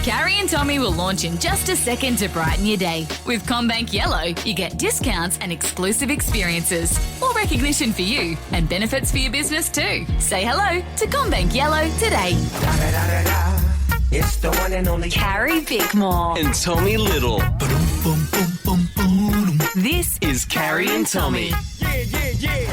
Carrie and Tommy will launch in just a second to brighten your day. With CommBank Yellow, you get discounts and exclusive experiences, more recognition for you, and benefits for your business too. Say hello to CommBank Yellow today. It's the one and only Carrie Bickmore. And Tommy Little. This Is Carrie and Tommy.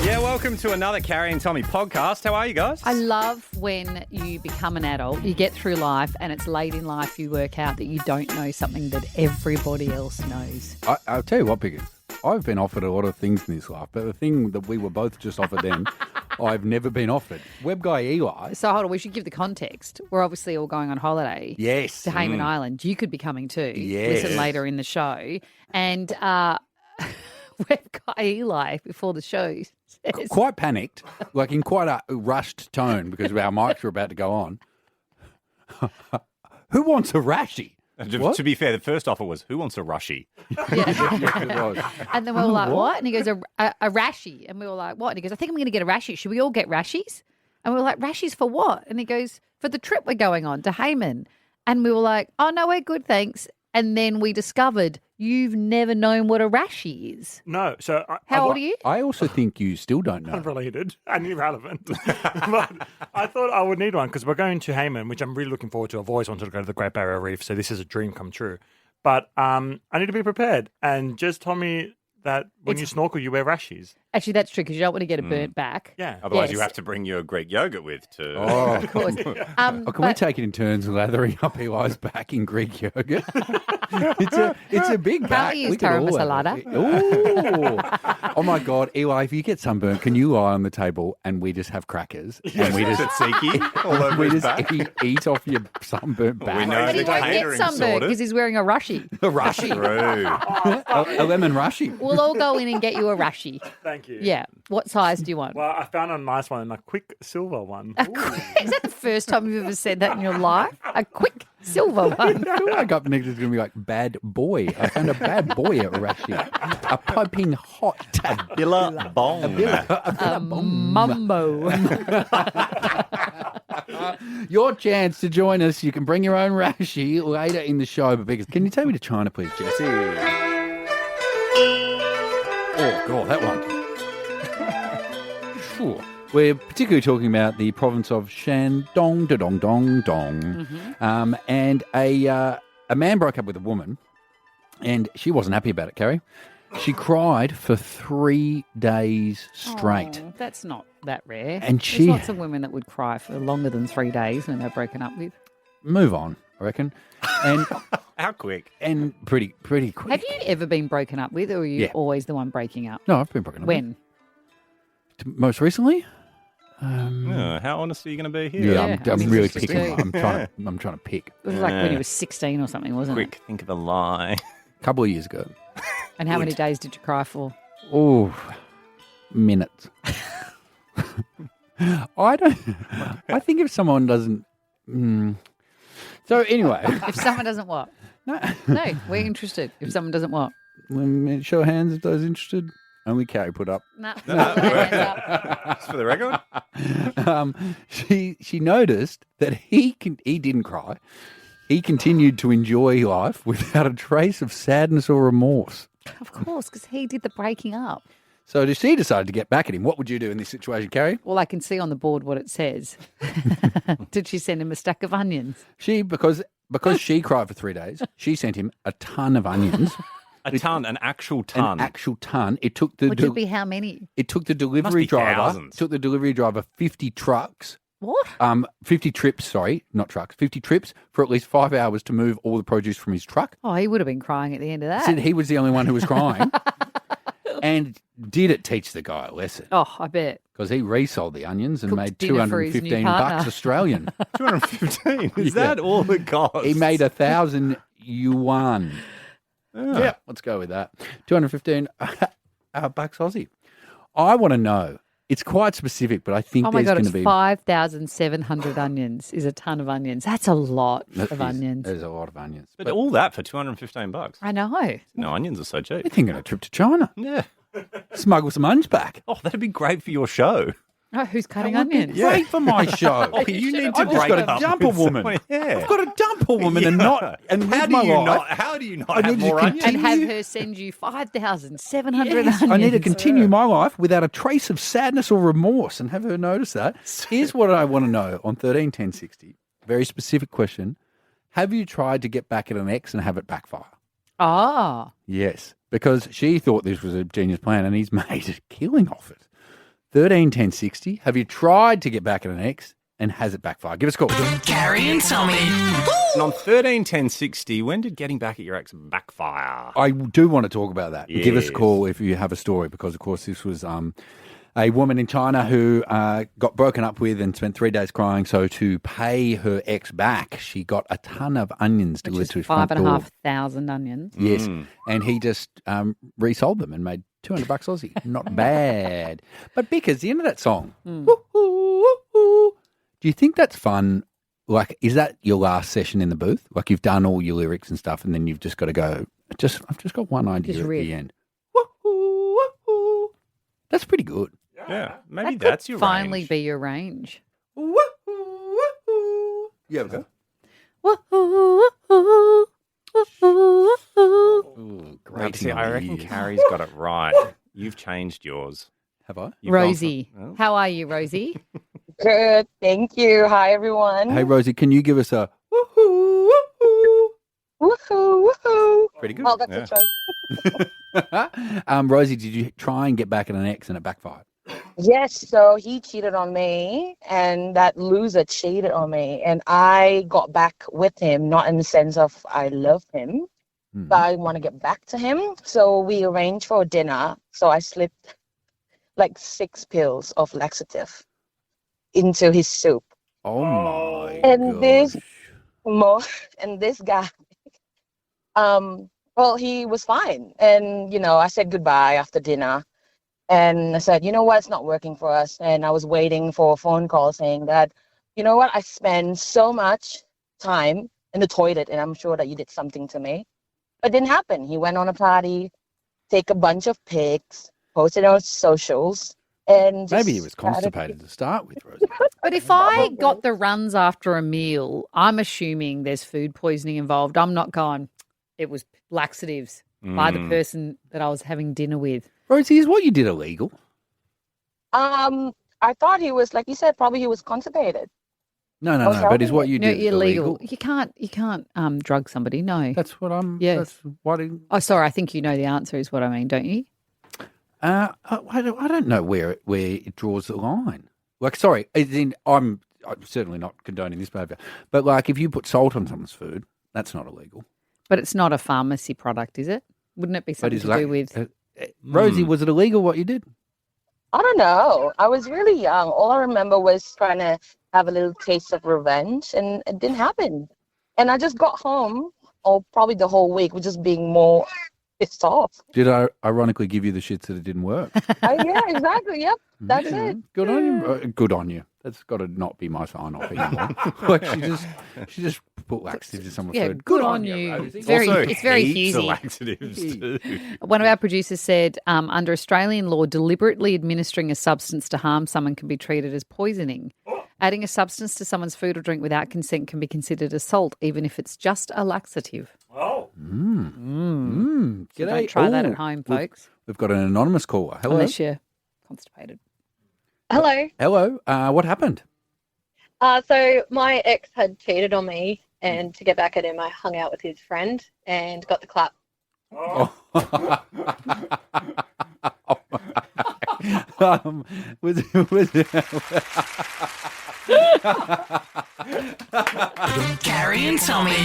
Yeah, welcome to another Carrie and Tommy podcast. How are you guys? I love when you become an adult, you get through life, and it's late in life you work out that you don't know something that everybody else knows. I'll tell you what, Biggers. I've been offered a lot of things in this life, but the thing that we were both just offered then, I've never been offered. Web guy Eli. So hold on, we should give the context. We're obviously all going on holiday Yes. to Hayman Island. You could be coming too. Yes. Listen later in the show. And web guy Eli, before the show, says, Quite panicked, like in quite a rushed tone because our mics were about to go on. Who wants a rashy? To be fair, the first offer was, who wants a Rushy? and then we were like, what? And he goes, a rashy. And we were like, what? And he goes, I think I'm going to get a rashy. Should we all get rashies? And we were like, rashies for what? And he goes, for the trip we're going on to Hayman. And we were like, oh, no, we're good, thanks. And then we discovered you've never known what a rashy is. No. So How old are you? I also think you still don't know. Unrelated and irrelevant. But I thought I would need one because we're going to Hayman, which I'm really looking forward to. I've always wanted to go to the Great Barrier Reef, so this is a dream come true. But I need to be prepared. And just told me that when you snorkel, you wear rashies. Actually, that's true because you don't want to get a burnt back. Yeah. Otherwise, Yes. you have to bring your Greek yogurt with to... Oh, Of course. Can we take it in turns lathering up Eli's back in Greek yogurt? it's a big back. use We could all garam have it. Ooh. Oh my God, Eli! If you get sunburnt, can you lie on the table and we just have crackers and we just tzatziki all over we his just back? eat off your sunburnt back? We know But he the won't get catering sunburned sorted. because he's wearing a rushy. A rushy, True. a lemon rushy. We'll all go in and get you a rushy. Thank you. Yeah. What size do you want? Well, I found a nice one, a quick silver one. Is that the first time you've ever said that in your life? A quick silver one. I wake up next, it's going to be like bad boy. I found a bad boy at Rushy. A piping hot. Billa bong. Mumbo. Your chance to join us. You can bring your own Rushy later in the show. But because, can you take me to China, please, Jesse? Oh, God, that one. Phew. We're particularly talking about the province of Shandong, da-dong, dong, dong. And a man broke up with a woman, and she wasn't happy about it, Carrie. She cried for 3 days straight. Oh, that's not that rare. And There's she- lots of women that would cry for longer than 3 days when they're broken up with. Move on, I reckon. And How quick? and pretty quick. Have you ever been broken up with, or are you Yeah. always the one breaking up? No, I've been broken up. When? Most recently? How honest are you going to be here? Yeah, Yeah, I'm I'm really interested picking. too. I'm trying to pick. It was like when he was 16 or something, wasn't Quick, think of a lie. A couple of years ago. it? And how many days did you cry for? Oh, minutes. I think if someone doesn't. So anyway, If someone doesn't what? no. No, we're interested. If someone doesn't what? Show of hands if those interested. Only Carrie put up. No. Just for the record. She noticed that he didn't cry. He continued to enjoy life without a trace of sadness or remorse. Of course, because he did the breaking up. So she decided to get back at him. What would you do in this situation, Carrie? Well, I can see on the board what it says. Did she send him a stack of onions? She, because she cried for 3 days, she sent him a ton of onions. A ton, an actual ton. An actual ton. It took the Which would be how many? it took the Must delivery be driver. thousands. Took the delivery driver 50 trucks. What? 50 trips. Sorry, not trucks. 50 trips for at least 5 hours to move all the produce from his truck. Oh, he would have been crying at the end of that. Said he was the only one who was crying. And did it teach the guy a lesson? Oh, I bet. Because he resold the onions and Cooked made dinner for his new $215 partner. Australian. 215. Is Yeah. that all it costs? He made 1,000 yuan. Yeah, let's go with that. 215 bucks Aussie. I want to know. It's quite specific, but I think Oh my there's God, going it's to be 5,700 onions is a ton of onions. That's a lot of onions. There's a lot of onions. But all that for $215. I know. No, onions are so cheap. You're thinking of a trip to China. Yeah. Smuggle some onions back. Oh, that'd be great for your show. Oh, who's cutting onions? Great for my show. You need to I've just break got to up dump a with woman. someone. Yeah. I've got to dump a woman and not and How live do my you life. not? How do you not I have need to more onions? And have continue. her send you 5,700 Yes, onions. I need to continue my life without a trace of sadness or remorse and have her notice that. Here's what I want to know on 131060. Very specific question. Have you tried to get back at an ex and have it backfire? Oh. Yes, because she thought this was a genius plan and he's made a killing off it. 131060. Have you tried to get back at an ex and has it backfired? Give us a call. Carrie and Tommy. And on 131060, when did getting back at your ex backfire? I do want to talk about that. Yes. Give us a call if you have a story because, of course, this was a woman in China who got broken up with and spent 3 days crying. So to pay her ex back, she got a ton of onions delivered to his front door. 5,500 onions. Yes, and he just resold them and made $200 Aussie. Not bad. But Bick, at the end of that song, woo-hoo, woo-hoo, do you think that's fun? Like, is that your last session in the booth? Like, you've done all your lyrics and stuff, and then you've just got to go. I've just got one idea Just at riff. the end. Woo-hoo, woo-hoo. That's pretty good. Yeah, maybe That that's could your finally range. be your range. Woo-hoo, woo-hoo. Yeah, we go. Ooh, Now, see, on I the reckon ears. Carrie's got it right. You've changed yours. Have I? You've gone Rosie. for- oh. How are you, Rosie? Good, thank you. Hi, everyone. Hey, Rosie, can you give us a woohoo, woohoo? Woohoo, woohoo. Pretty good. Oh, that's a joke. Rosie, did you try and get back at an ex and it backfired? Yes, so he cheated on me, and that loser cheated on me, and I got back with him, not in the sense of I love him, but I want to get back to him. So we arranged for a dinner. So I slipped like 6 pills of laxative into his soup. Oh my And this- gosh. And this guy, well, he was fine. And, I said goodbye after dinner. And I said, you know what, it's not working for us. And I was waiting for a phone call saying that, you know what, I spend so much time in the toilet and I'm sure that you did something to me. But it didn't happen. He went on a party, take a bunch of pics, posted on socials. And Maybe he just was started- constipated to start with, Rosie. But if I got the runs after a meal, I'm assuming there's food poisoning involved. I'm not going, it was laxatives by the person that I was having dinner with. Rosie, is what you did illegal? I thought he was, like you said, probably he was constipated. No, Oh, but is what you No, did illegal. illegal? You can't drug somebody. No. That's what I'm. Yes. That's what. Oh, sorry. I think you know the answer is what I mean, don't you? I don't know where it draws the line. Like, sorry, as in, I'm certainly not condoning this behaviour, but like if you put salt on someone's food, that's not illegal. But it's not a pharmacy product, is it? Wouldn't it be But something is to do with? Rosie, was it illegal what you did? I don't know. I was really young. All I remember was trying to have a little taste of revenge, and it didn't happen. And I just got home, or probably the whole week, with just being more pissed off. Did I ironically give you the shits that it didn't work? Yeah, exactly. Yep, that's Yeah, it. Good on you. Good on you. That's got to not be my sign off anymore. Like she just put laxatives in someone's Yeah, food. good on you. Rosie. It's very, Also, it's very heaps of Husey. laxatives too. One of our producers said, under Australian law, deliberately administering a substance to harm someone can be treated as poisoning. Adding a substance to someone's food or drink without consent can be considered assault, even if it's just a laxative. Oh. So G'day. don't try that Ooh, at home, we've- folks, We've got an anonymous caller. Hello. unless you're constipated. Hello. Hello. What happened? So my ex had cheated on me, and to get back at him, I hung out with his friend and got the clap. Was Carrie and Tommy.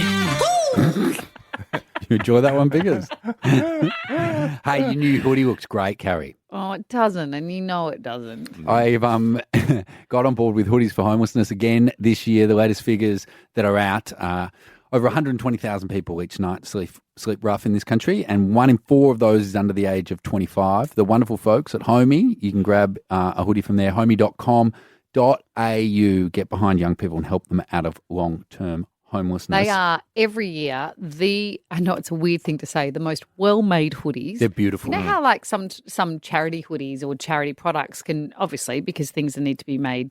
you enjoy that one, Biggers? Hey, your new hoodie looks great, Carrie. Oh, it doesn't, and you know it doesn't. I've got on board with Hoodies for Homelessness again this year. The latest figures that are out, over 120,000 people each night sleep rough in this country, and 1 in 4 of those is under the age of 25. The wonderful folks at Homey, you can grab a hoodie from there, homey.com.au. Get behind young people and help them out of long-term homelessness. They are every year I know it's a weird thing to say, the most well-made hoodies. They're beautiful. You know how like some charity hoodies or charity products can, obviously, because things need to be made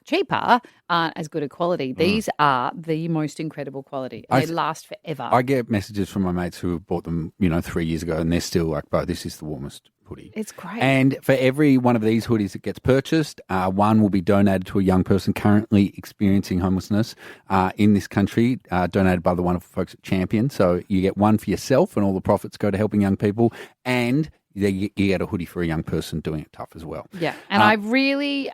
cheaper, aren't as good a quality. These are the most incredible quality. They last forever. I get messages from my mates who have bought them, 3 years ago, and they're still like, bro, this is the warmest hoodie. It's great. And for every one of these hoodies that gets purchased, one will be donated to a young person currently experiencing homelessness in this country, donated by the wonderful folks at Champion. So you get one for yourself, and all the profits go to helping young people, and you get a hoodie for a young person doing it tough as well. Yeah, and I really,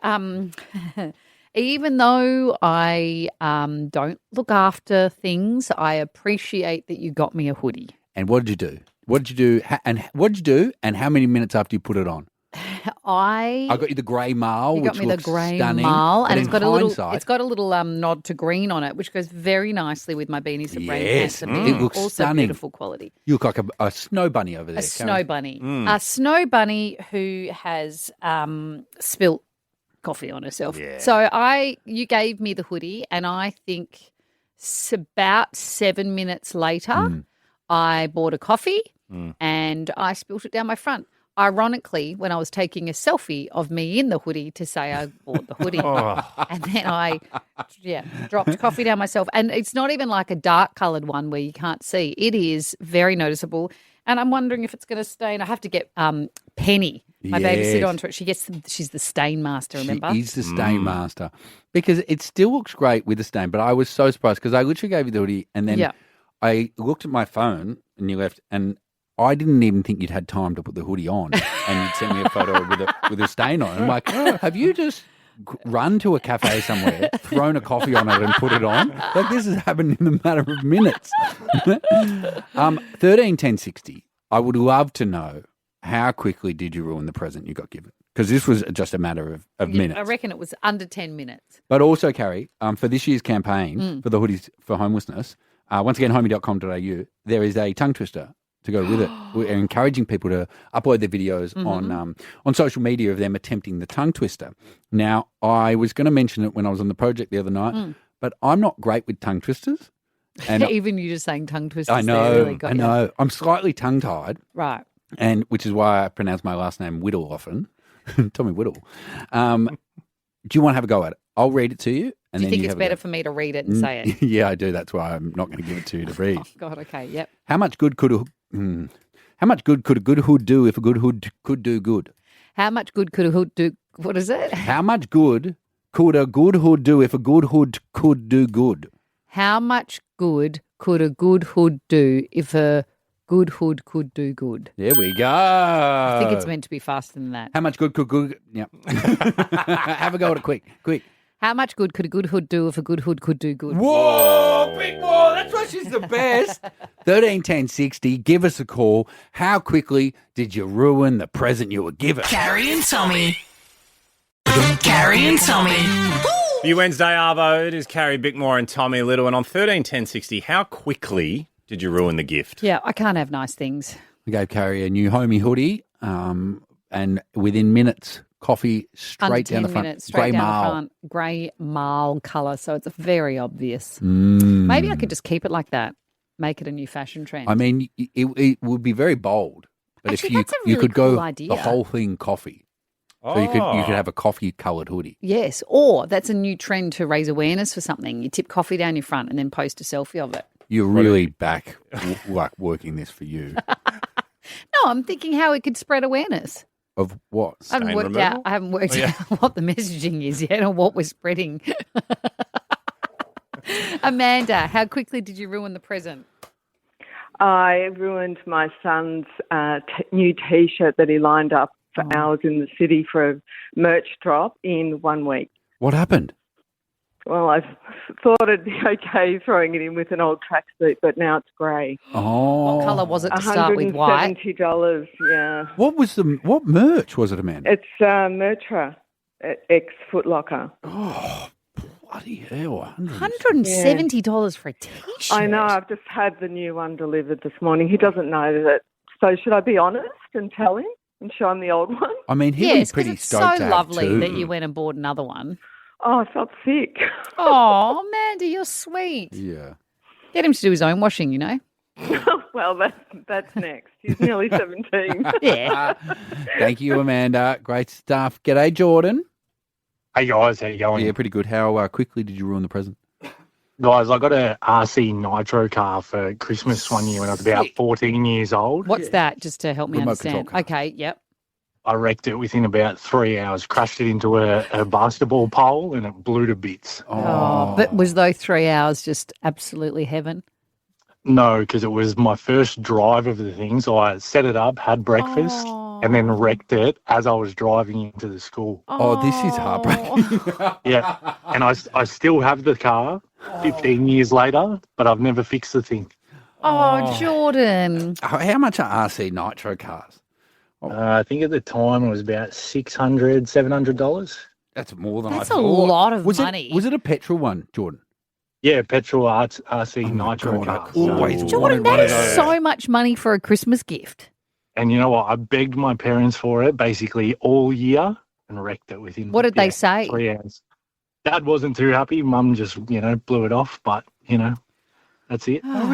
even though I don't look after things, I appreciate that you got me a hoodie. And what did you do? What did you do? And how many minutes after you put it on? I got you the grey marl, you which got me the looks grey stunning. marl, and it's got hindsight, a little nod to green on it, which goes very nicely with my beanie supreme. Yes, it looks also stunning. Beautiful quality. You look like a snow bunny over there. A snow bunny who has spilt coffee on herself. Yeah. So you gave me the hoodie, and I think about 7 minutes later, I bought a coffee and I spilt it down my front. Ironically, when I was taking a selfie of me in the hoodie to say I bought the hoodie, and then I, dropped coffee down myself. And it's not even like a dark coloured one where you can't see. It is very noticeable. And I'm wondering if it's going to stain. I have to get Penny, my babysitter, onto it. She's the stain master, remember? She is the stain master. Because it still looks great with the stain, but I was so surprised because I literally gave you the hoodie and then I looked at my phone and you left, and I didn't even think you'd had time to put the hoodie on, and you'd sent me a photo with a stain on it. I'm like, have you just run to a cafe somewhere, thrown a coffee on it and put it on? Like, this has happened in a matter of minutes. 131060, I would love to know, how quickly did you ruin the present you got given? Because this was just a matter of minutes. I reckon it was under 10 minutes. But also, Carrie, for this year's campaign for the hoodies for homelessness, once again, homie.com.au, there is a tongue twister to go with it. We're encouraging people to upload their videos on social media of them attempting the tongue twister. Now, I was going to mention it when I was on the project the other night, but I'm not great with tongue twisters. And even you just saying tongue twisters. I know, there really got I know. I'm slightly tongue-tied. Right. And which is why I pronounce my last name Whittle often. Tommy Whittle. Do you want to have a go at it? I'll read it to you. And do you then think it's better for me to read it and say it? Yeah, I do. That's why I'm not going to give it to you to read. Oh, God, okay, yep. How much good could a good hood do if a good hood could do good? How much good could a hood do? What is it? How much good could a good hood do if a good hood could do good? How much good could a good hood do if a good hood could do good? There we go. I think it's meant to be faster than that. How much good could good? Yep. Have a go at it, quick. How much good could a good hood do if a good hood could do good? Whoa, big boy, that's why she's the best. 131060, give us a call. How quickly did you ruin the present you were given? Carrie and Tommy. Carrie and Tommy. You Wednesday, Arvo. It is Carrie Bickmore and Tommy Little. And on 131060, how quickly did you ruin the gift? Yeah, I can't have nice things. I gave Carrie a new homie hoodie, and within minutes, coffee straight down the front. Minutes, straight grey down marl. the front. Grey marl colour, so it's very obvious. Maybe I could just keep it like that, make it a new fashion trend. I mean, it would be very bold, but Actually, if you that's a really you could cool go idea. the whole thing coffee. So you could have a coffee-coloured hoodie. Yes, or that's a new trend to raise awareness for something. You tip coffee down your front and then post a selfie of it. You're really back like working this for you. No, I'm thinking how it could spread awareness. Of what? I haven't worked out what the messaging is yet or what we're spreading. Amanda, how quickly did you ruin the present? I ruined my son's new T-shirt that he lined up for hours in the city for a merch drop in 1 week. What happened? Well, I thought it'd be okay throwing it in with an old tracksuit, but now it's grey. Oh. What colour was it to start with? White? $170, yeah. What merch was it, Amanda? It's Mertra, ex-Foot Locker. Oh, bloody hell. $170 for a T-shirt? I know, I've just had the new one delivered this morning. He doesn't know that. So should I be honest and tell him and show him the old one? I mean, he'll be pretty it's stoked so to have lovely two. that you went and bought another one. Oh, I felt sick. Oh, Amanda, you're sweet. Yeah. Get him to do his own washing, you know. Well, that's next. He's nearly 17. Yeah. Thank you, Amanda. Great stuff. G'day, Jordan. Hey guys, how you going? Yeah, pretty good. How quickly did you ruin the present? Guys, I got a RC Nitro car for Christmas one year when I was about 14 years old. What's that, just to help me Remote understand? control car. Okay, yep. I wrecked it within about 3 hours, crashed it into a basketball pole and it blew to bits. Oh, but was those 3 hours just absolutely heaven? No, because it was my first drive of the thing. So I set it up, had breakfast, and then wrecked it as I was driving into the school. Oh, this is heartbreaking. Yeah. And I still have the car 15 years later, but I've never fixed the thing. Oh, Jordan. How much are RC Nitro cars? I think at the time it was about $600, $700. That's more than That's I a thought. lot of was money. Was it a petrol one, Jordan? Yeah, petrol RC Nitro God, car. I always Jordan, wanted that one of is those. so much money for a Christmas gift. And you know what? I begged my parents for it basically all year and wrecked it within. What did they say? 3 hours. Dad wasn't too happy. Mum just, blew it off. But, that's it. Oh,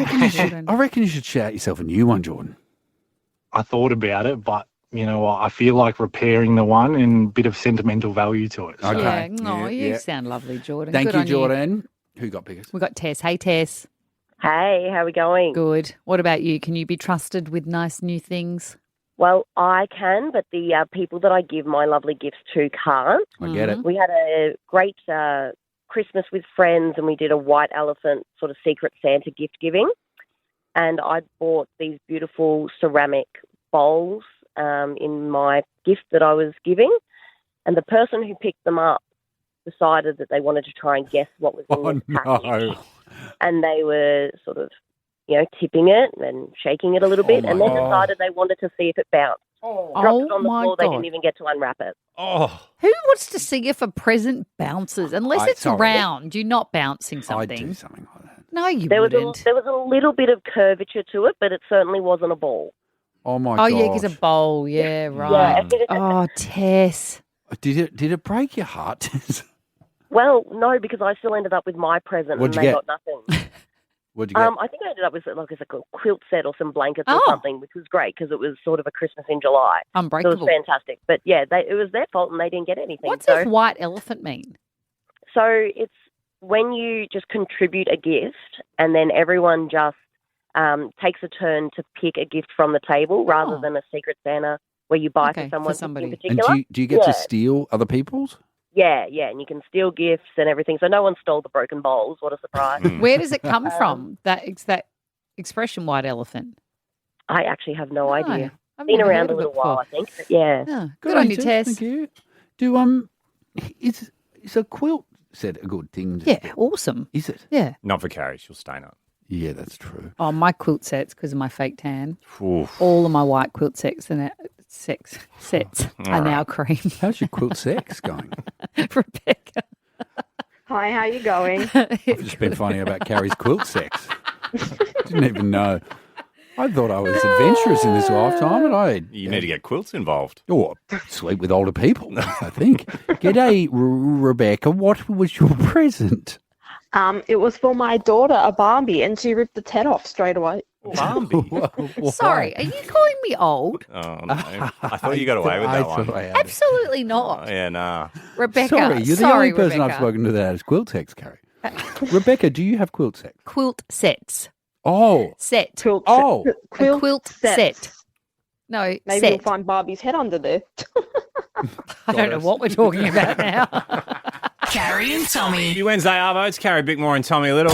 I reckon you should shout yourself a new one, Jordan. I thought about it, but you know what? I feel like repairing the one and a bit of sentimental value to it. So. Okay. Yeah, no, you yeah. sound lovely, Jordan. Thank Good you, on Jordan. Who got biggest? We got Tess. Hey, Tess. Hey, how are we going? Good. What about you? Can you be trusted with nice new things? Well, I can, but the people that I give my lovely gifts to can't. I get it. We had a great Christmas with friends and we did a white elephant sort of secret Santa gift giving. And I bought these beautiful ceramic bowls in my gift that I was giving. And the person who picked them up decided that they wanted to try and guess what was in this package. And they were sort of, tipping it and shaking it a little bit, and then decided they wanted to see if it bounced. Dropped it on the floor. They didn't even get to unwrap it. Oh. Who wants to see if a present bounces? Unless it's sorry. round, you're not bouncing I'd something. do something like that. No, you There wouldn't. was a little bit of curvature to it, but it certainly wasn't a ball. Oh, my Oh, God. yeah, because a bowl. Yeah, right. Yeah. Oh, Tess. Did it break your heart, Tess? Well, no, because I still ended up with my present What'd and you they get? got nothing. What'd you get? I think I ended up with like a quilt set or some blankets or Oh. something, which was great because it was sort of a Christmas in July. So it Unbreakable. was fantastic. But yeah, it was their fault and they didn't get anything. What so, does white elephant mean? so it's when you just contribute a gift and then everyone just takes a turn to pick a gift from the table rather than a secret Santa where you buy Okay, for someone for somebody. in And particular. do you get Yeah. to steal other people's? Yeah, and you can steal gifts and everything. So no one stole the broken bowls. What a surprise. Where does it come from? That expression, white elephant. I actually have no idea. I've Been never around heard a of it little while, I before. think. But yeah. Yeah, good on you, Tess. Thank you. Do is a quilt set a good thing? Yeah, awesome. Is it? Yeah. Not for Carrie. She'll stain it. Yeah, that's true. Oh, my quilt sets because of my fake tan. Oof. All of my white quilt sets are now cream. How's your quilt sex going? Rebecca. Hi, how you going? I've just been finding out about Carrie's quilt sex. Didn't even know. I thought I was adventurous in this lifetime, and You need to get quilts involved. sleep with older people, I think. G'day, Rebecca. What was your present? It was for my daughter, a Barbie, and she ripped the head off straight away. Barbie. Sorry, are you calling me old? Oh, no. I thought you got away with that one. Absolutely not. Oh, yeah, nah. Rebecca. Sorry, you're the only person Rebecca. I've spoken to that has quilt sex, Carrie. Rebecca, do you have quilt sex? Quilt sets. Oh. Set. Quilt Oh. A quilt set. set. No, Maybe set. you'll find Barbie's head under there. I don't know what we're talking about now. Carrie and Tommy. Happy Wednesday, Arvo. It's Carrie Bickmore and Tommy Little.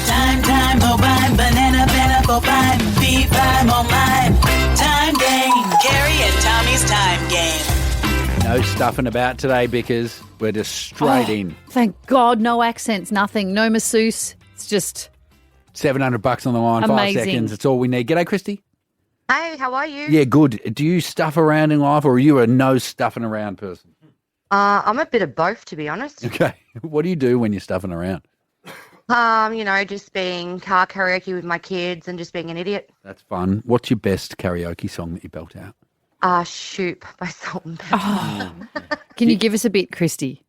Time, oh mine, banana, pineapple pie, be fine, oh mine. Time game, Carrie and Tommy's time game. No stuffing about today, Bickers. We're just straight in. Thank God, no accents, nothing, no masseuse. It's just $700 on the line, Amazing. 5 seconds. That's all we need. G'day, Christy. Hey, how are you? Yeah, good. Do you stuff around in life, or are you a no stuffing around person? I'm a bit of both, to be honest. Okay. What do you do when you're stuffing around? Just being car karaoke with my kids and just being an idiot. That's fun. What's your best karaoke song that you belt out? Shoop by Salt and Pepper. Can you give us a bit, Christy?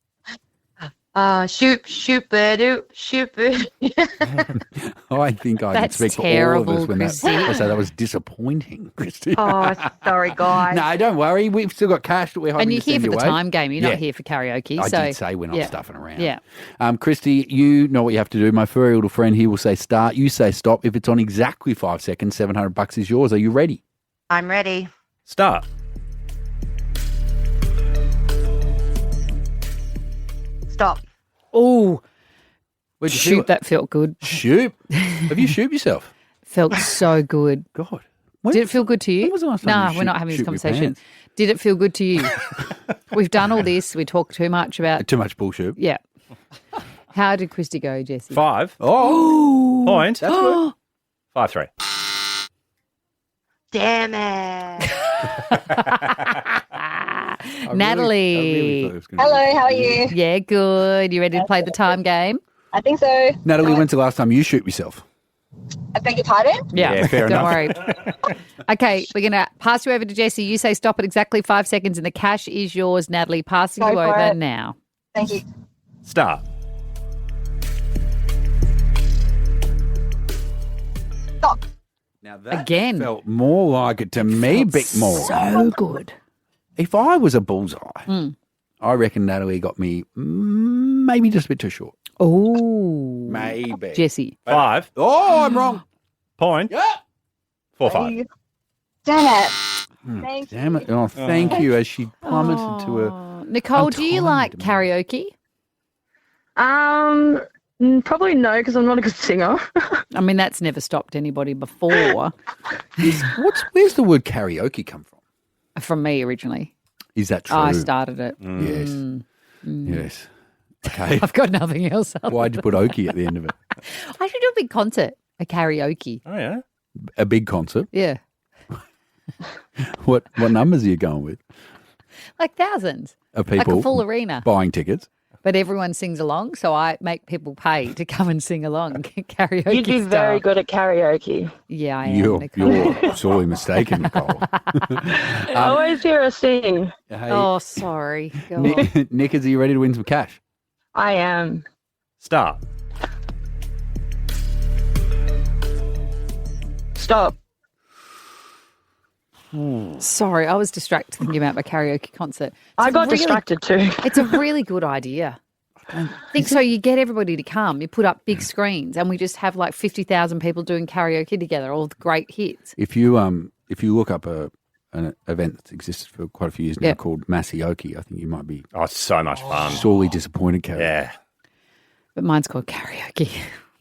Shoop, shoop-a-doo, shoop-a. I think I'd That's expect all of terrible, us when Christy. I say that was disappointing, Christy. Oh, sorry, guys. No, don't worry. We've still got cash that we're hoping And you're to send here for your the way. time game. You're Yeah. not here for karaoke. I so, did say we're not yeah. stuffing around. Yeah. Christy, you know what you have to do. My furry little friend here will say start. You say stop. If it's on exactly 5 seconds, $700 is yours. Are you ready? I'm ready. Start. Stop. Oh, Where'd you shoot, that felt good. Shoot? Have you shoot yourself? Felt so good. God. Did it feel good to you? When was the last time No, you we're not shoot- having this shoot with conversation. pants? Did it feel good to you? We've done all this. We talk too much about. Too much bullshit. Yeah. How did Christy go, Jesse? 5. Oh. Point. That's good. 5-3. Damn it. Natalie. Hello, how are you? Yeah, good. You ready to play the time game? I think so. Natalie, when's the last time you shoot yourself? I beg your pardon? Yeah, fair Don't enough. worry. Okay, we're going to pass you over to Jesse. You say stop at exactly 5 seconds and the cash is yours, Natalie. Passing Go you for over it. now. Thank you. Start. Stop. Now that Again. felt more like it to me, Bickmore. So good. If I was a bullseye, I reckon Natalie got me maybe just a bit too short. Oh. Maybe. Jesse. 5. Oh, I'm wrong. Point. Yeah. 4-5. Damn it. Thank Damn it. Oh, thank you, as she plummeted to a... Nicole, do you like karaoke? Probably no, because I'm not a good singer. I mean, that's never stopped anybody before. Where's the word karaoke come from? From me originally. Is that true? I started it. Yes. Yes. Okay. I've got nothing else. Why'd you put okie at the end of it? I should do a big concert, a karaoke. Oh, yeah? A big concert? Yeah. What numbers are you going with? Like thousands. Of people Like a full arena. buying tickets? But everyone sings along, so I make people pay to come and sing along karaoke You'd be very good at karaoke. Yeah, I am, You're Nicole. sorely mistaken, Nicole. I always hear her sing. Hey, Oh, sorry. God. Nick, are you ready to win some cash? I am. Start. Stop. Sorry, I was distracted thinking about my karaoke concert. I got distracted too. It's a really good idea. I think so. You get everybody to come. You put up big screens, and we just have like 50,000 people doing karaoke together. All the great hits. If you look up an event that's existed for quite a few years now called Masioki, I think you might be Oh, it's so much fun. sorely disappointed, Carrie. Yeah. But mine's called karaoke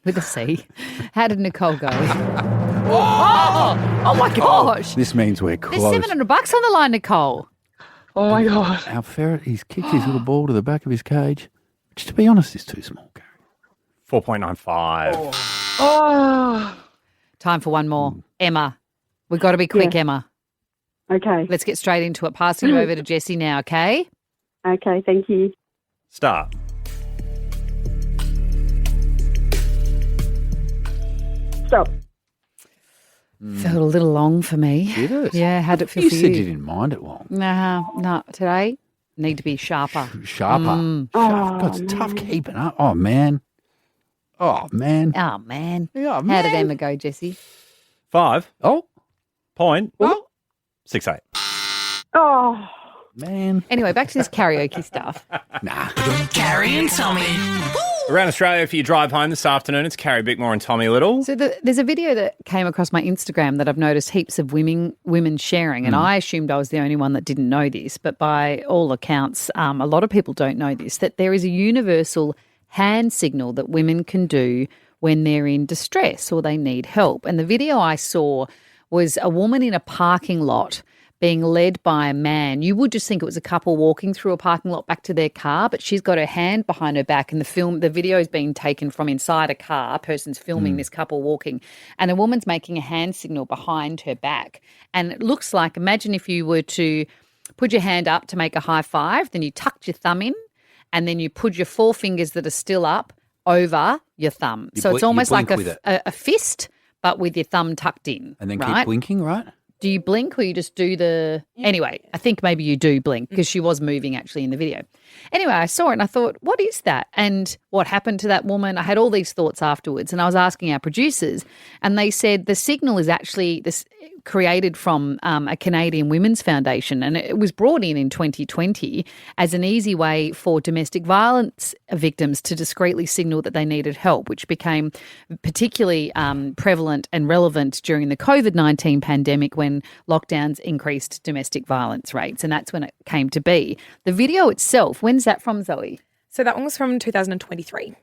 with a C. How did Nicole go? Oh my gosh! This means we're There's close. $700 on the line, Nicole. Oh my god. Our ferret, he's kicked his little ball to the back of his cage. Which, to be honest, is too small, Carrie. 4.95. Oh. Time for one more. Emma. We've got to be quick, Yeah. Emma. Okay. Let's get straight into it. Passing you over to Jessie now, okay? Okay, thank you. Start. Stop. Felt a little long for me. Did it? Yeah, how'd it feel You for said you? you didn't mind it long. No, today need to be sharper. Sharper. Mm. God, it's tough keeping up. Oh, man. Oh, man. Oh, man. Yeah, How man. did Emma go, Jessie? 5. Oh. Point. Oh. 6-8. Oh. Man. Anyway, back to this karaoke stuff. Nah. Carrie and Tommy. Around Australia, if you drive home this afternoon, it's Carrie Bickmore and Tommy Little. So there's a video that came across my Instagram that I've noticed heaps of women sharing, and I assumed I was the only one that didn't know this, but by all accounts, a lot of people don't know this, that there is a universal hand signal that women can do when they're in distress or they need help. And the video I saw was a woman in a parking lot being led by a man. You would just think it was a couple walking through a parking lot back to their car, but she's got her hand behind her back, and the video is being taken from inside a car. A person's filming this couple walking, and a woman's making a hand signal behind her back. And it looks like, imagine if you were to put your hand up to make a high five, then you tucked your thumb in, and then you put your four fingers that are still up over your thumb. So it's almost like a fist, but with your thumb tucked in. And then right? keep blinking, right? Do you blink or you just do the... Anyway, I think maybe you do blink because she was moving actually in the video. Anyway, I saw it and I thought, what is that? And what happened to that woman? I had all these thoughts afterwards, and I was asking our producers, and they said the signal is actually this created from a Canadian Women's Foundation, and it was brought in 2020 as an easy way for domestic violence victims to discreetly signal that they needed help, which became particularly prevalent and relevant during the COVID-19 pandemic when lockdowns increased domestic violence rates, and that's when it came to be. The video itself, when's that from, Zoe? So that one was from 2023.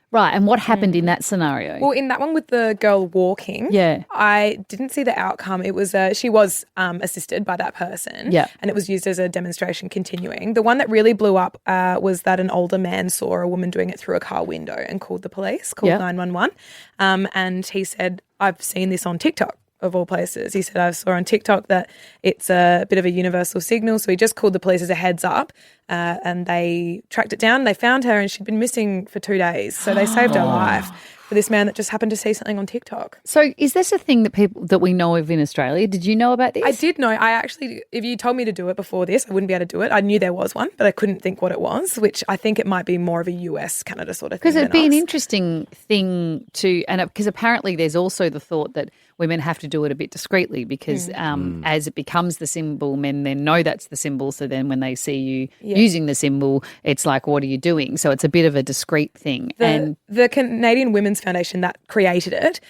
Right, and what happened in that scenario? Well, in that one with the girl walking, Yeah. I didn't see the outcome. It was she was assisted by that person, Yeah. and it was used as a demonstration continuing. The one that really blew up was that an older man saw a woman doing it through a car window and called the police, called Yeah. 911, and he said, "I've seen this on TikTok." Of all places. He said, I saw on TikTok that it's a bit of a universal signal. So he just called the police as a heads up and they tracked it down. They found her and she'd been missing for 2 days. So they saved her life for this man that just happened to see something on TikTok. So is this a thing that we know of in Australia? Did you know about this? I did know. I actually, if you told me to do it before this, I wouldn't be able to do it. I knew there was one, but I couldn't think what it was, which I think it might be more of a US, Canada sort of thing. Because it'd be than an us. interesting thing to, and because apparently there's also the thought that women have to do it a bit discreetly because as it becomes the symbol, men then know that's the symbol. So then when they see you using the symbol, it's like, what are you doing? So it's a bit of a discreet thing. The Canadian Women's Foundation that created it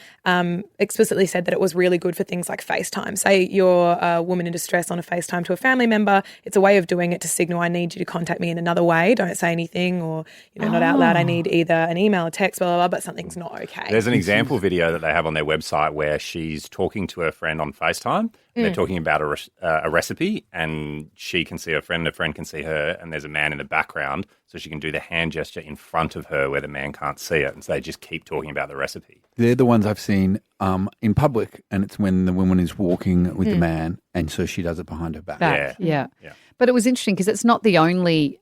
explicitly said that it was really good for things like FaceTime. Say you're a woman in distress on a FaceTime to a family member. It's a way of doing it to signal, I need you to contact me in another way. Don't say anything or, not out loud. I need either an email, a text, blah, blah, blah, but something's not okay. There's an example video that they have on their website where she's talking to her friend on FaceTime and they're talking about a recipe and she can see her friend can see her, and there's a man in the background so she can do the hand gesture in front of her where the man can't see it, and so they just keep talking about the recipe. They're the ones I've seen in public, and it's when the woman is walking with the man, and so she does it behind her back. Yeah. But it was interesting because it's not the only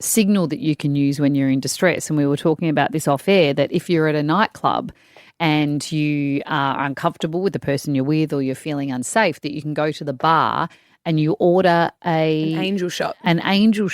signal that you can use when you're in distress. And we were talking about this off air, that if you're at a nightclub and you are uncomfortable with the person you're with or you're feeling unsafe, that you can go to the bar and you order an angel shot. And an angel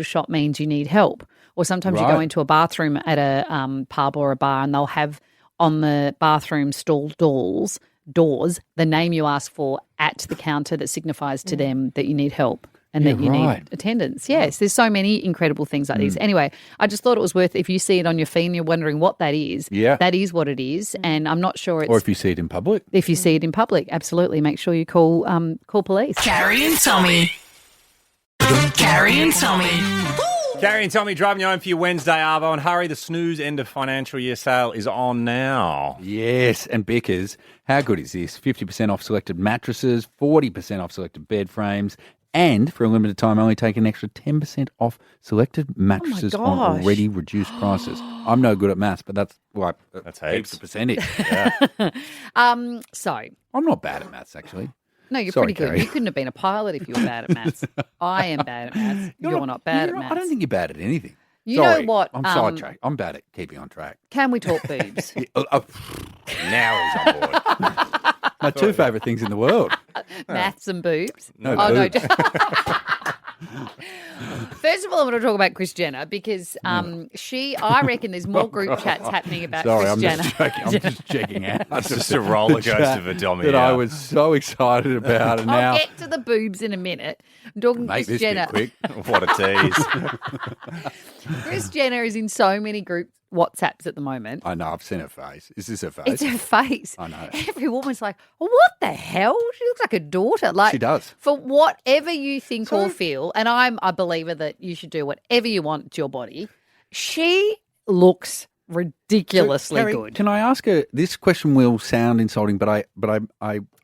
shot means you need help. Or sometimes you go into a bathroom at a pub or a bar and they'll have on the bathroom stall doors the name you ask for at the counter that signifies to them that you need help and that you need attendance. Yes, there's so many incredible things like these. Anyway, I just thought it was worth, if you see it on your feed and you're wondering what that is, that is what it is. And I'm not sure it's... Or if you see it in public. If you see it in public, absolutely. Make sure you call police. Carrie and Tommy. Carrie and Tommy. Carrie and Tommy driving you home for your Wednesday arvo, and hurry, the snooze end of financial year sale is on now. Yes, and Bickers, how good is this? 50% off selected mattresses, 40% off selected bed frames, and for a limited time only take an extra 10% off selected mattresses on already reduced prices. I'm no good at maths, but that's like that's heaps of percentage. So I'm not bad at maths, actually. No, you're Sorry, pretty good. Carrie. You couldn't have been a pilot if you were bad at maths. I am bad at maths. You're not bad at maths. I don't think you're bad at anything. You Sorry, know what? I'm sidetracked. I'm bad at keeping on track. Can we talk boobs? Now he's on board. My two favourite things in the world. Maths and boobs. No, boobs. boobs. First of all, I want to talk about Kris Jenner because I reckon there's more group chats happening about Kris Jenner. I'm just checking out. That's just a roller coaster for Tommy. That I was so excited about. And now I'll get to the boobs in a minute. I'm talking make Kris this Jenner. bit quick. What a tease. Kris Jenner is in so many group WhatsApps at the moment. I know, I've seen her face. Is this her face? It's her face. I know. Every woman's like, what the hell? She looks like a daughter. Like, she does. For whatever you think or feel, and I'm a believer that you should do whatever you want to your body, she looks ridiculously Carrie, good. Can I ask her? This question will sound insulting, but I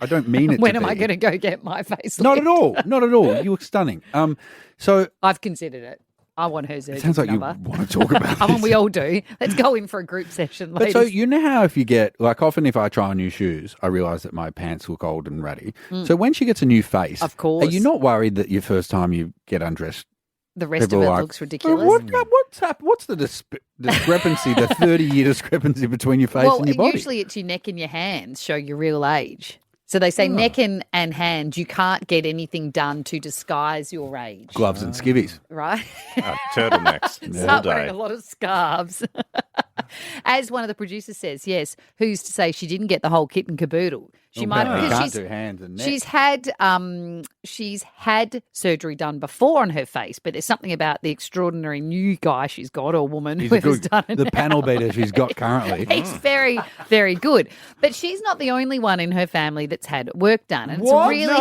don't mean it. When to am be. I going to go get my face? Not at all. Not at all. You look stunning. So I've considered it. I want her surgery it sounds like number. you want to talk about. I mean, we all do. Let's go in for a group session, But ladies. so you know how if you get often if I try on new shoes, I realise that my pants look old and ratty. So when she gets a new face, Of course. are you not worried that your first time you get undressed? The rest people of it are like, looks ridiculous. What's the discrepancy, the 30-year discrepancy between your face and your body? Usually it's your neck and your hands show your real age. So they say neck and hand, you can't get anything done to disguise your age. Gloves and skivvies. Right? Turtlenecks. Start wearing a lot of scarves. As one of the producers says, yes, who's to say she didn't get the whole kit and caboodle? She might can't do hands and neck. She's had surgery done before on her face, but there's something about the extraordinary new guy she's got, or woman, He's whoever's done it. the panel beater she's got currently. He's very, very good. But she's not the only one in her family that's had work done. And What? it's really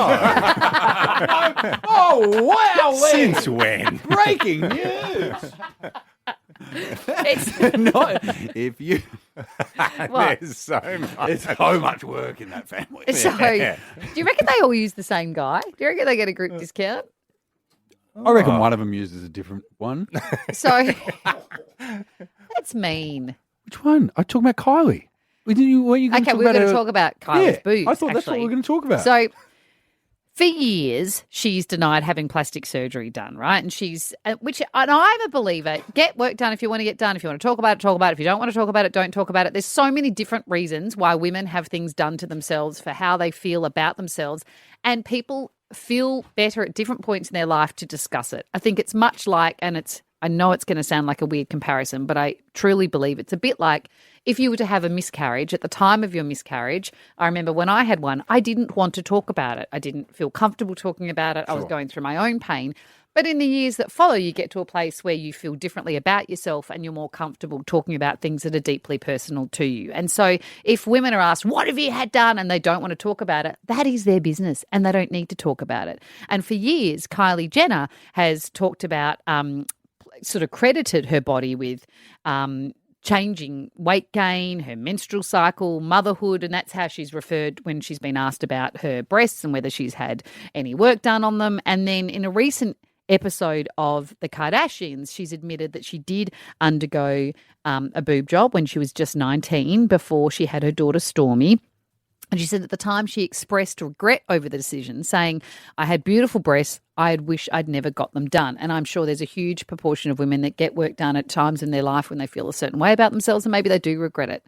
Oh, wow, Lee. Since when? Breaking news. It's Not if you. What? There's so much. There's so much work in that family. So, do you reckon they all use the same guy? Do you reckon they get a group discount? I reckon one of them uses a different one. So that's mean. Which one? I talking about Kylie. Weren't you going Okay, to we were going to talk about Kylie's boobs. I thought that's what actually. we were going to talk about. So, for years, she's denied having plastic surgery done, right? And and I'm a believer. Get work done if you want to get done. If you want to talk about it, talk about it. If you don't want to talk about it, don't talk about it. There's so many different reasons why women have things done to themselves for how they feel about themselves, and people feel better at different points in their life to discuss it. I think it's much like, I know it's going to sound like a weird comparison, but I truly believe it's a bit like if you were to have a miscarriage, at the time of your miscarriage, I remember when I had one, I didn't want to talk about it. I didn't feel comfortable talking about it. I was going through my own pain. But in the years that follow, you get to a place where you feel differently about yourself and you're more comfortable talking about things that are deeply personal to you. And so if women are asked, what have you had done? And they don't want to talk about it, that is their business and they don't need to talk about it. And for years, Kylie Jenner has talked about sort of credited her body with changing weight gain, her menstrual cycle, motherhood, and that's how she's referred when she's been asked about her breasts and whether she's had any work done on them. And then in a recent episode of The Kardashians, she's admitted that she did undergo a boob job when she was just 19 before she had her daughter Stormy. And she said at the time she expressed regret over the decision, saying, I had beautiful breasts. I wish I'd never got them done. And I'm sure there's a huge proportion of women that get work done at times in their life when they feel a certain way about themselves and maybe they do regret it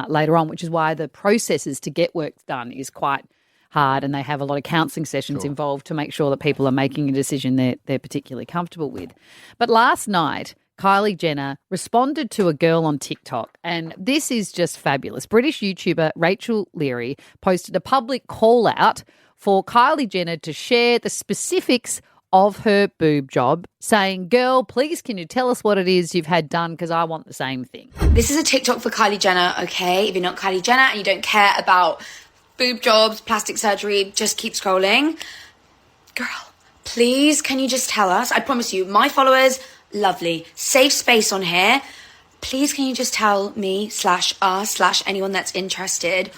later on, which is why the processes to get work done is quite hard and they have a lot of counselling sessions involved to make sure that people are making a decision they're particularly comfortable with. But last night, Kylie Jenner responded to a girl on TikTok, and this is just fabulous. British YouTuber Rachel Leary posted a public call out for Kylie Jenner to share the specifics of her boob job, saying, girl, please can you tell us what it is you've had done because I want the same thing. This is a TikTok for Kylie Jenner, okay? If you're not Kylie Jenner and you don't care about boob jobs, plastic surgery, just keep scrolling. Girl, please can you just tell us? I promise you, my followers, lovely. Safe space on here. Please can you just tell me /us/ anyone that's interested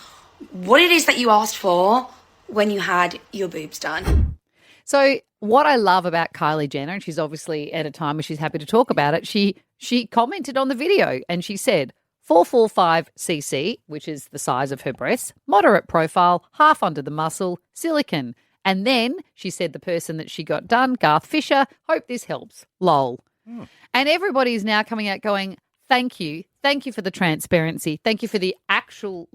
what it is that you asked for when you had your boobs done? So what I love about Kylie Jenner, and she's obviously at a time where she's happy to talk about it, she commented on the video and she said 445cc, which is the size of her breasts, moderate profile, half under the muscle, silicone. And then she said the person that she got done, Garth Fisher, hope this helps, lol. And everybody is now coming out going, thank you for the transparency, thank you for the actual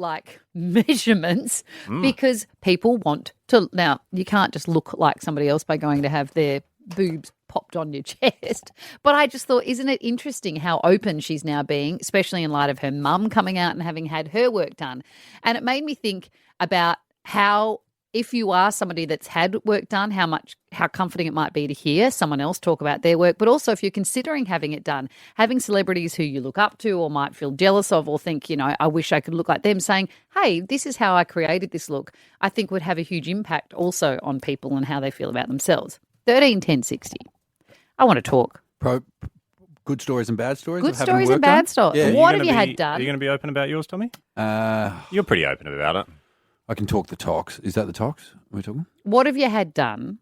measurements because people want to. Now, you can't just look like somebody else by going to have their boobs popped on your chest. But I just thought, isn't it interesting how open she's now being, especially in light of her mum coming out and having had her work done. And it made me think about how, if you are somebody that's had work done, how comforting it might be to hear someone else talk about their work, but also if you're considering having it done, having celebrities who you look up to or might feel jealous of or think, I wish I could look like them, saying, hey, this is how I created this look, I think would have a huge impact also on people and how they feel about themselves. 13 10 60. I want to talk. Good stories and bad stories? Good stories and bad stories. Yeah. What have you had done? Are you going to be open about yours, Tommy? You're pretty open about it. I can talk the talks. Is that the talks we're talking? What have you had done?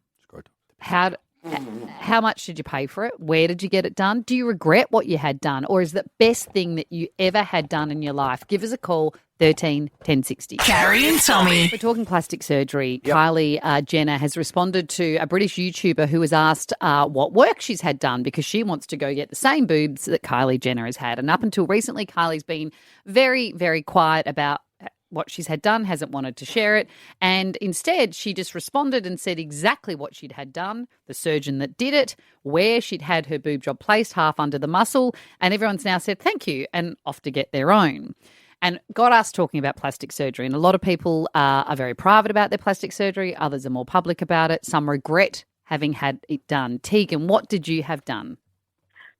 How much did you pay for it? Where did you get it done? Do you regret what you had done? Or is the best thing that you ever had done in your life? Give us a call, 13 10 60. Carrie and Tommy. We're talking plastic surgery. Yep. Kylie Jenner has responded to a British YouTuber who was asked what work she's had done because she wants to go get the same boobs that Kylie Jenner has had. And up until recently, Kylie's been very, very quiet about what she's had done, hasn't wanted to share it. And instead, she just responded and said exactly what she'd had done, the surgeon that did it, where she'd had her boob job placed, half under the muscle. And everyone's now said thank you and off to get their own. And got us talking about plastic surgery. And a lot of people are very private about their plastic surgery. Others are more public about it. Some regret having had it done. Tegan, what did you have done?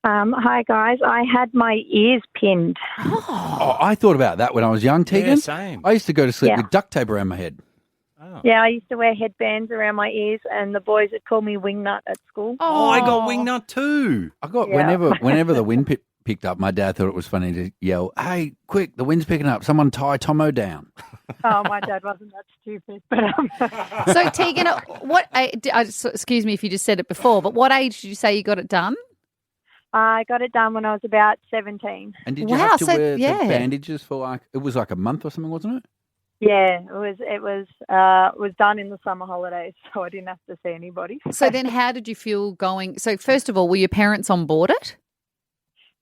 Hi, guys. I had my ears pinned. Oh, I thought about that when I was young, Tegan. Yeah, same. I used to go to sleep Yeah. with duct tape around my head. Yeah, I used to wear headbands around my ears, and the boys would call me wingnut at school. Oh, I got wingnut too. I got Yeah. whenever the wind picked up, my dad thought it was funny to yell, "Hey, quick, the wind's picking up. Someone tie Tomo down." Oh, my dad wasn't that stupid. But So, Tegan, excuse me if you just said it before, but what age did you say you got it done? I got it done when I was about 17. And did you have to wear the bandages for it was like a month or something, wasn't it? Yeah, it was done in the summer holidays, so I didn't have to see anybody. So then how did you feel going? So first of all, were your parents on board it?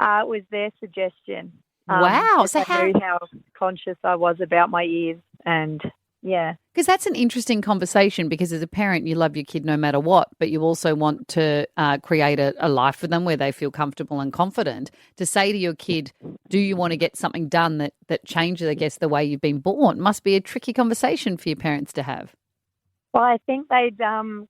It was their suggestion. Wow. So they knew how conscious I was about my ears, and yeah. Because that's an interesting conversation, because as a parent, you love your kid no matter what, but you also want to create a life for them where they feel comfortable and confident. To say to your kid, do you want to get something done that changes, I guess, the way you've been born, must be a tricky conversation for your parents to have. Well, I think they'd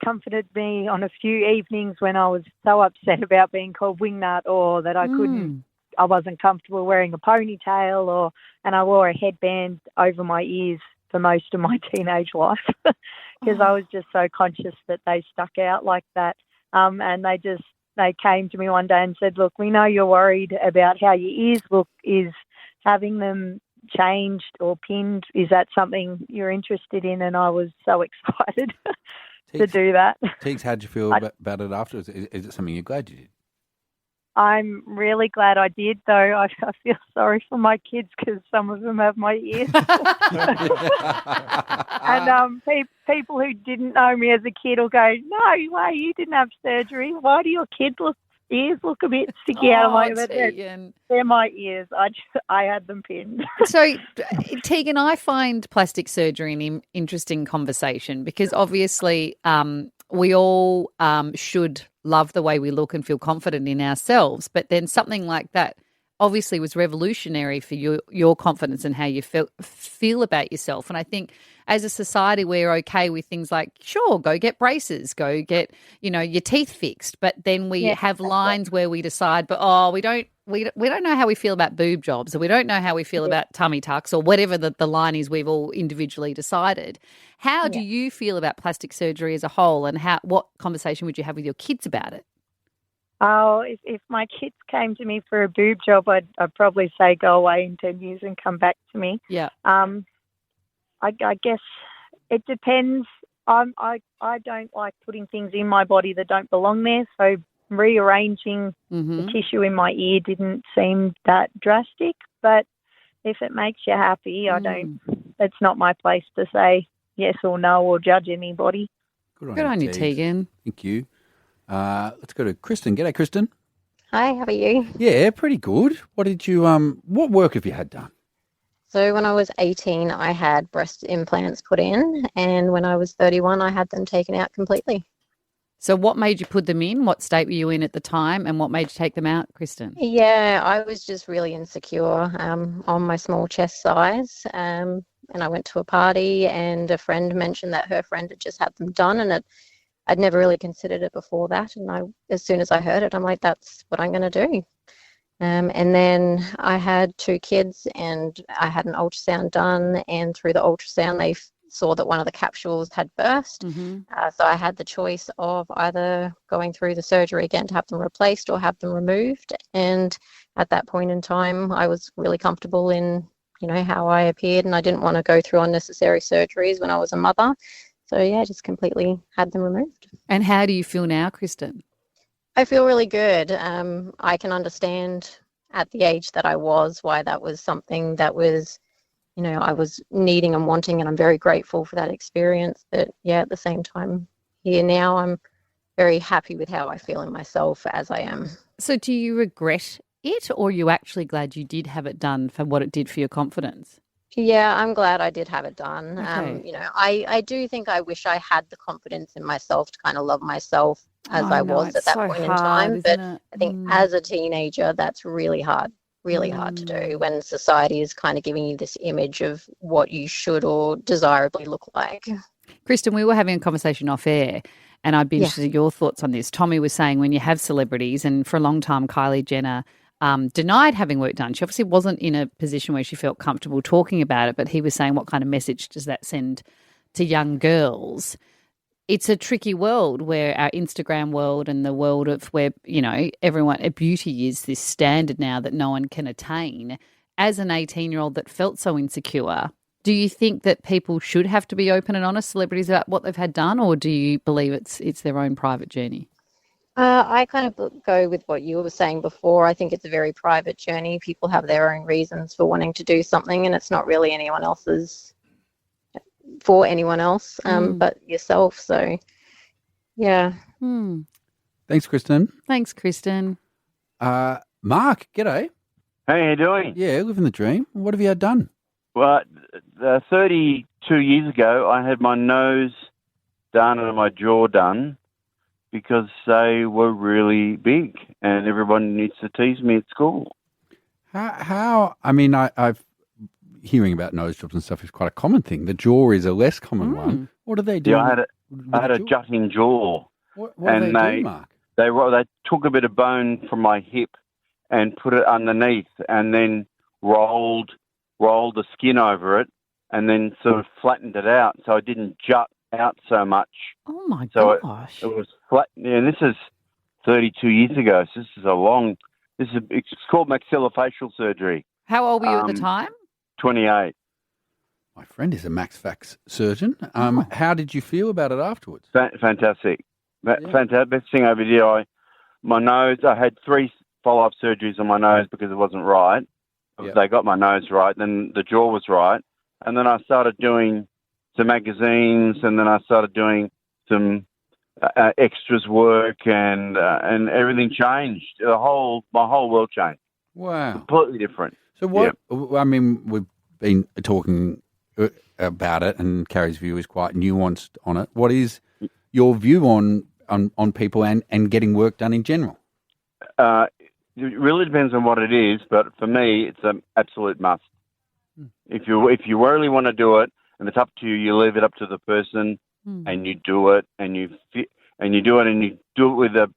comforted me on a few evenings when I was so upset about being called wingnut, or that I wasn't comfortable wearing a ponytail, and I wore a headband over my ears for most of my teenage life because I was just so conscious that they stuck out like that. And they came to me one day and said, "Look, we know you're worried about how your ears look. Is having them changed or pinned, is that something you're interested in?" And I was so excited to do that. Teagues, how'd you feel about it afterwards? Is it something you're glad you did? I'm really glad I did, though. I feel sorry for my kids because some of them have my ears. And people who didn't know me as a kid will go, "No way, you didn't have surgery. Why do your ears look a bit sticky out of my ears?" They're my ears. I had them pinned. So, Tegan, I find plastic surgery an interesting conversation because obviously we all should love the way we look and feel confident in ourselves. But then something like that obviously was revolutionary for your confidence and how you feel about yourself. And I think as a society, we're okay with things like, sure, go get braces, go get, your teeth fixed. But then we have lines where we decide, but we don't know how we feel about boob jobs, or we don't know how we feel about tummy tucks, or whatever the line is we've all individually decided. How do you feel about plastic surgery as a whole, and what conversation would you have with your kids about it? Oh, if my kids came to me for a boob job, I'd probably say go away in 10 years and come back to me. Yeah. I guess it depends. I don't like putting things in my body that don't belong there, so rearranging the tissue in my ear didn't seem that drastic. But if it makes you happy, it's not my place to say yes or no or judge anybody. Good on you, Tegan. Thank you. Let's go to Kristen. G'day, Kristen. Hi, how are you? Yeah, pretty good. What did you what work have you had done? So when I was 18, I had breast implants put in, and when I was 31, I had them taken out completely. So what made you put them in? What state were you in at the time, and what made you take them out, Kristen? Yeah, I was just really insecure on my small chest size, and I went to a party, and a friend mentioned that her friend had just had them done, and I'd never really considered it before that, and as soon as I heard it, I'm like, that's what I'm going to do. And then I had 2 kids, and I had an ultrasound done, and through the ultrasound they saw that one of the capsules had burst. So I had the choice of either going through the surgery again to have them replaced or have them removed. And at that point in time, I was really comfortable in, how I appeared, and I didn't want to go through unnecessary surgeries when I was a mother. So yeah, just completely had them removed. And how do you feel now, Kristen? I feel really good. I can understand at the age that I was why that was something that was, I was needing and wanting, and I'm very grateful for that experience. But yeah, at the same time, here now, I'm very happy with how I feel in myself as I am. So do you regret it, or are you actually glad you did have it done for what it did for your confidence? Yeah, I'm glad I did have it done. Okay. You know, I do think I wish I had the confidence in myself to kind of love myself as I I know, was it's at that so point in hard, time. But isn't it? I think as a teenager, that's really hard to do when society is kind of giving you this image of what you should or desirably look like. Kristen, we were having a conversation off air, and I'd be interested in your thoughts on this. Tommy was saying when you have celebrities, and for a long time, Kylie Jenner denied having work done. She obviously wasn't in a position where she felt comfortable talking about it, but he was saying, what kind of message does that send to young girls? It's a tricky world where our Instagram world and the world of where, you know, everyone, beauty is this standard now that no one can attain. As an 18-year-old that felt so insecure, do you think that people should have to be open and honest, celebrities, about what they've had done, or do you believe it's their own private journey? I kind of go with what you were saying before. I think it's a very private journey. People have their own reasons for wanting to do something, and it's not really anyone else's for anyone else but yourself. So, yeah. Thanks, Kristen. Thanks, Kristen. Mark, g'day. How you doing? Yeah, living the dream. What have you had done? Well, 32 years ago, I had my nose done and my jaw done because they were really big, and everyone used to tease me at school. How? I mean, I've hearing about nose jobs and stuff is quite a common thing. The jaw is a less common one. What do they do? Yeah, I had a jutting jaw. What do they do, Mark? They took a bit of bone from my hip and put it underneath, and then rolled the skin over it, and then sort of flattened it out so it didn't jut out so much. Oh my gosh! It was flat. Yeah, and this is 32 years ago. So it's called maxillofacial surgery. How old were you at the time? 28. My friend is a max fax surgeon. How did you feel about it afterwards? Fantastic. Fantastic. Best thing I ever did. My nose, I had 3 follow-up surgeries on my nose because it wasn't right. Yep. They got my nose right. Then the jaw was right. And then I started doing some magazines, and then I started doing some extras work, and everything changed. My whole world changed. Wow. Completely different. So what, I mean, we've been talking about it, and Carrie's view is quite nuanced on it. What is your view on people and getting work done in general? It really depends on what it is, but for me, it's an absolute must. If you really want to do it, and it's up to you, you leave it up to the person, and you do it, and you do it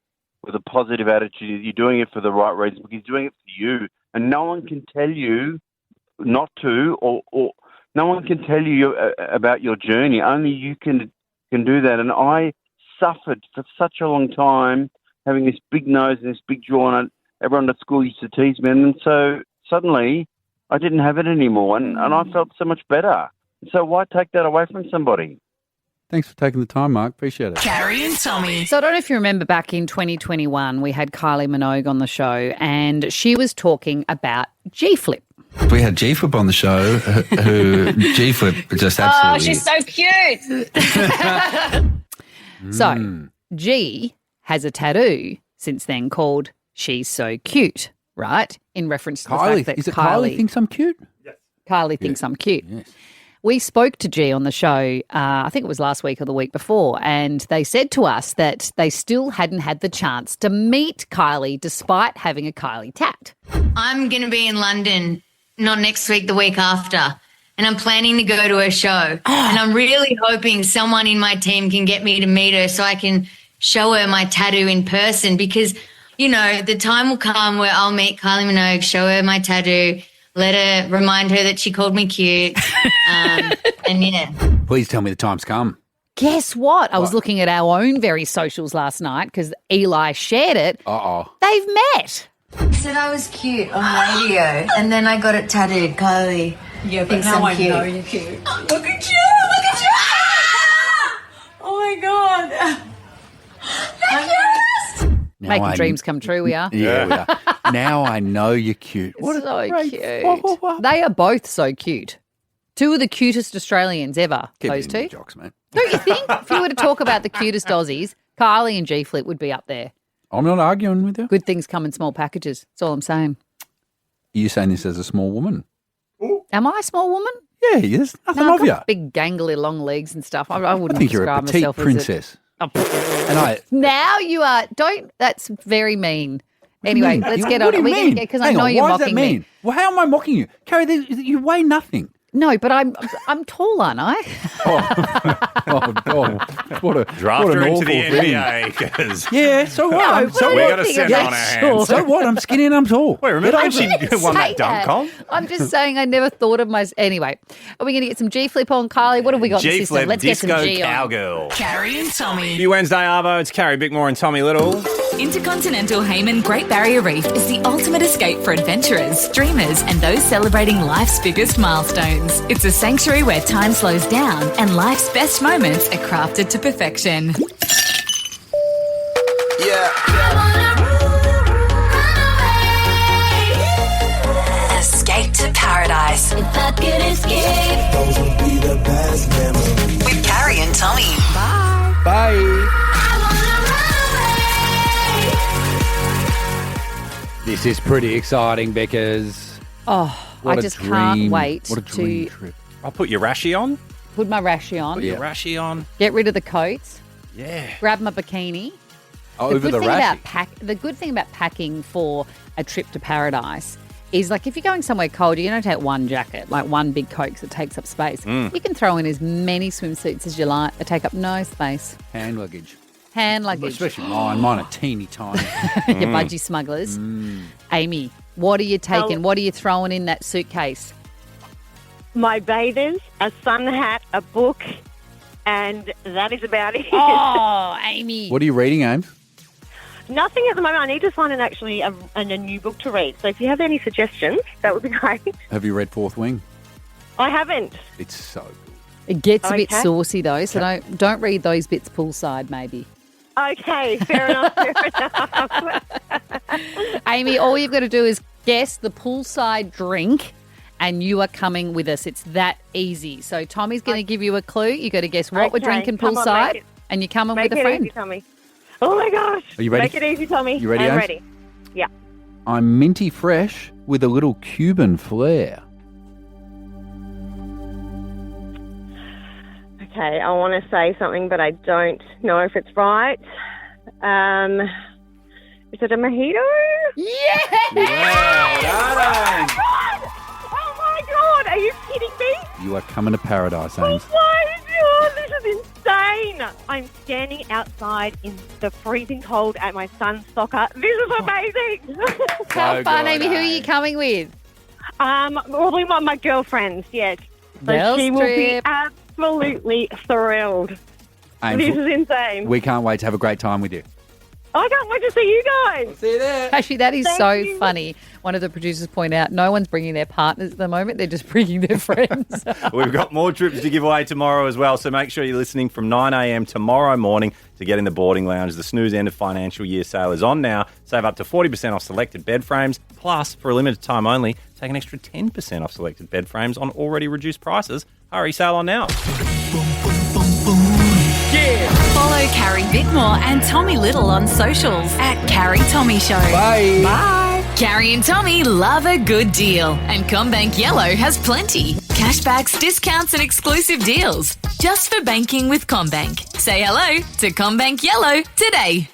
with a positive attitude. You're doing it for the right reason because you're doing it for you, and no one can tell you not to, or no one can tell you about your journey. Only you can do that. And I suffered for such a long time having this big nose and this big jaw, and everyone at school used to tease me. And so suddenly I didn't have it anymore, and I felt so much better. So why take that away from somebody? Thanks for taking the time, Mark. Appreciate it. Carrie and Tommy. So I don't know if you remember back in 2021, we had Kylie Minogue on the show, and she was talking about G-Flip. We had G-Flip on the show, who G-Flip just absolutely... Oh, she's so cute. So G has a tattoo since then called She's So Cute, right? In reference to the fact that Kylie thinks I'm cute? Yes. Kylie thinks I'm cute. Yes. We spoke to G on the show, I think it was last week or the week before, and they said to us that they still hadn't had the chance to meet Kylie despite having a Kylie tat. I'm going to be in London, not next week, the week after, and I'm planning to go to her show. And I'm really hoping someone in my team can get me to meet her so I can show her my tattoo in person because, you know, the time will come where I'll meet Kylie Minogue, show her my tattoo, let her remind her that she called me cute. And yeah. Please tell me the time's come. Guess what? I was looking at our own very socials last night because Eli shared it. Uh-oh. They've met. I said I was cute on radio and then I got it tattooed. Kylie thinks I'm cute. know you're cute. Look at you! Look at you! Oh my God. Making dreams come true, we are. Yeah, we are. Now I know you're cute. What so cute. They are both so cute. Two of the cutest Australians ever, Keep those it in two. the jocks, mate. Don't you think? If you were to talk about the cutest Aussies, Kylie and G-Flip would be up there. I'm not arguing with you. Good things come in small packages. That's all I'm saying. Are you saying this as a small woman? Am I a small woman? Yeah, there's nothing No, of I've you. got big, gangly, long legs and stuff. I wouldn't I think you're a describe petite myself princess. And I. Now you are. Don't. That's very mean. Anyway, let's get What on. do you mean? Because I Hang know on, you're why does that mocking mean? me. Well, how am I mocking you? Carrie, you weigh nothing. No, but I'm tall, aren't I? What a Draft what an her into awful the thing. NBA. 'cause- Yeah, so what? No, I'm, but I we don't got a think seven I'm on our that hands. short. so what? I'm skinny and I'm tall. Wait, remember Get when over she it. won Say that dunk comp? I'm just saying I never thought of myself. Anyway, are we going to get some G Flip on, Kylie? What have we got in the system? G-Flip Let's get Disco some G on. Cowgirl. Carrie and Tommy. New Wednesday, Arvo. It's Carrie Bickmore and Tommy Little. Intercontinental Hayman Great Barrier Reef is the ultimate escape for adventurers, dreamers, and those celebrating life's biggest milestones. It's a sanctuary where time slows down and life's best moments are crafted to perfection. Escape to paradise. If I could escape, those would be the best memories. With Carrie and Tommy. Bye. Bye. This is pretty exciting because Oh, what I a just dream. can't wait What a dream to trip. I'll put your Rushy on. put my Rushy on, Put your Rushy on. get rid of the coats, Yeah. grab my bikini. Over the thing Rushy. about the good thing about packing for a trip to paradise is like if you're going somewhere cold, you don't take one jacket, like one big coat 'cause it takes up space. Mm. You can throw in as many swimsuits as you like. They take up no space. Hand luggage. Hand luggage. Especially mine. Mine are teeny tiny. Your budgie smugglers. Amy, what are you taking? What are you throwing in that suitcase? My bathers, a sun hat, a book, and that is about it. Oh, Amy. What are you reading, Ames? Nothing at the moment. I need to find a new book to read. So if you have any suggestions, that would be great. Have you read Fourth Wing? I haven't. It's so good. It gets a bit Okay. saucy though, so don't read those bits poolside maybe. Okay, fair enough, fair enough. Amy, all you've got to do is guess the poolside drink and you are coming with us. It's that easy. So Tommy's going to give you a clue. You got to guess what we're Okay, drinking come on, poolside make it- and you're coming Make with a it friend. easy, Tommy. Oh my gosh. Are you ready? Make it easy, Tommy. You ready, I'm Ames? ready. Yeah. I'm minty fresh with a little Cuban flair. Okay, I want to say something, but I don't know if it's right. Is it a mojito? Yeah! Oh my God! Are you kidding me? You are coming to paradise, Ames. Oh my God! This is insane! I'm standing outside in the freezing cold at my son's soccer. This is amazing! How fun, Amy. Who are you coming with? Probably my girlfriends. Yes. So Girls she will be trip. absolutely thrilled. Ames, This is insane. we can't wait to have a great time with you. I can't wait to see you guys. See you there. Actually, that is Thank so you. funny. One of the producers point out no one's bringing their partners at the moment. They're just bringing their friends. We've got more trips to give away tomorrow as well, so make sure you're listening from 9 a.m. tomorrow morning to get in the boarding lounge. The snooze end of financial year sale is on now. Save up to 40% off selected bed frames. Plus, for a limited time only, take an extra 10% off selected bed frames on already reduced prices. Hurry, sale on now. Follow Carrie Bickmore and Tommy Little on socials at Carrie Tommy Show. Bye. Bye. Carrie and Tommy love a good deal, and CommBank Yellow has plenty. Cashbacks, discounts, and exclusive deals. Just for banking with CommBank. Say hello to CommBank Yellow today.